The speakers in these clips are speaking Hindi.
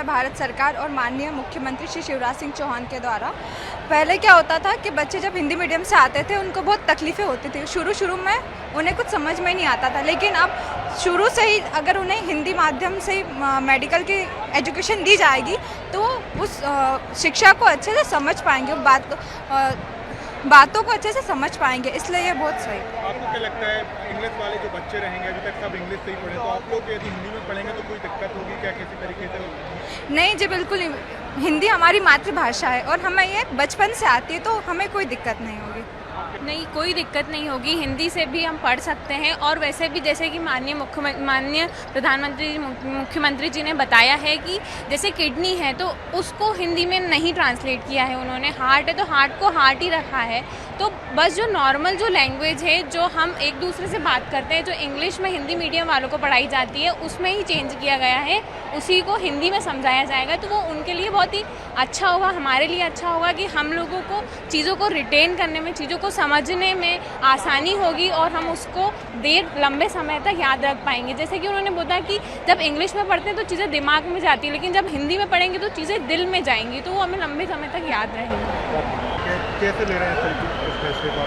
है भारत सरकार और माननीय मुख्यमंत्री श्री शिवराज सिंह चौहान के द्वारा। पहले क्या होता था कि बच्चे जब हिंदी मीडियम से आते थे उनको बहुत तकलीफ़ें होती थी, शुरू में उन्हें कुछ समझ में नहीं आता था, लेकिन अब शुरू से ही अगर उन्हें हिंदी माध्यम से मेडिकल की एजुकेशन दी जाएगी तो उस शिक्षा को अच्छे से समझ पाएंगे, बातों को अच्छे से समझ पाएंगे, इसलिए ये बहुत सही। आपको क्या लगता है इंग्लिश वाले जो बच्चे रहेंगे, अभी तक सब इंग्लिश से ही पढ़े, तो आप लोग यदि हिंदी में पढ़ेंगे तो कोई दिक्कत होगी क्या, किसी तरीके से? नहीं जी, बिल्कुल नहीं। हिंदी हमारी मातृभाषा है और हमें ये बचपन से आती है, तो हमें कोई दिक्कत नहीं होगी। नहीं, कोई दिक्कत नहीं होगी, हिंदी से भी हम पढ़ सकते हैं। और वैसे भी जैसे कि माननीय प्रधानमंत्री मुख्यमंत्री जी ने बताया है कि जैसे किडनी है तो उसको हिंदी में नहीं ट्रांसलेट किया है उन्होंने, हार्ट है तो हार्ट को हार्ट ही रखा है। तो बस जो नॉर्मल जो लैंग्वेज है जो हम एक दूसरे से बात करते हैं, जो इंग्लिश में हिंदी मीडियम वालों को पढ़ाई जाती है उसमें ही चेंज किया गया है, उसी को हिंदी में समझाया जाएगा। तो वो उनके लिए बहुत ही अच्छा होगा, हमारे लिए अच्छा होगा कि हम लोगों को चीज़ों को रिटेन करने में, चीज़ों को समझने में आसानी होगी और हम उसको लंबे समय तक याद रख पाएंगे। जैसे कि उन्होंने बोला कि जब इंग्लिश में पढ़ते हैं तो चीज़ें दिमाग में जाती है, लेकिन जब हिंदी में पढ़ेंगे तो चीज़ें दिल में जाएंगी, तो वो हमें लंबे समय तक याद रहेंगी। कैसे ले रहे हैं इस फैसले को?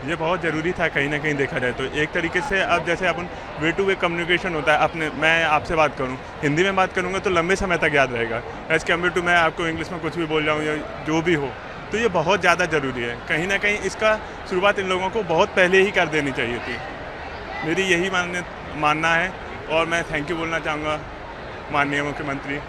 ये बहुत ज़रूरी था कहीं ना कहीं देखा जाए तो। एक तरीके से अब जैसे अपन वे टू वे कम्युनिकेशन होता है, मैं आपसे बात करूं, हिंदी में बात करूंगा तो लंबे समय तक याद रहेगा, एज़ कम्पेयर टू मैं आपको इंग्लिश में कुछ भी बोल जाऊँ या जो भी हो, तो ये बहुत ज़्यादा ज़रूरी है। कहीं ना कहीं इसका शुरुआत इन लोगों को बहुत पहले ही कर देनी चाहिए थी, मेरी यही मानना है। और मैं थैंक यू बोलना चाहूँगा माननीय मुख्यमंत्री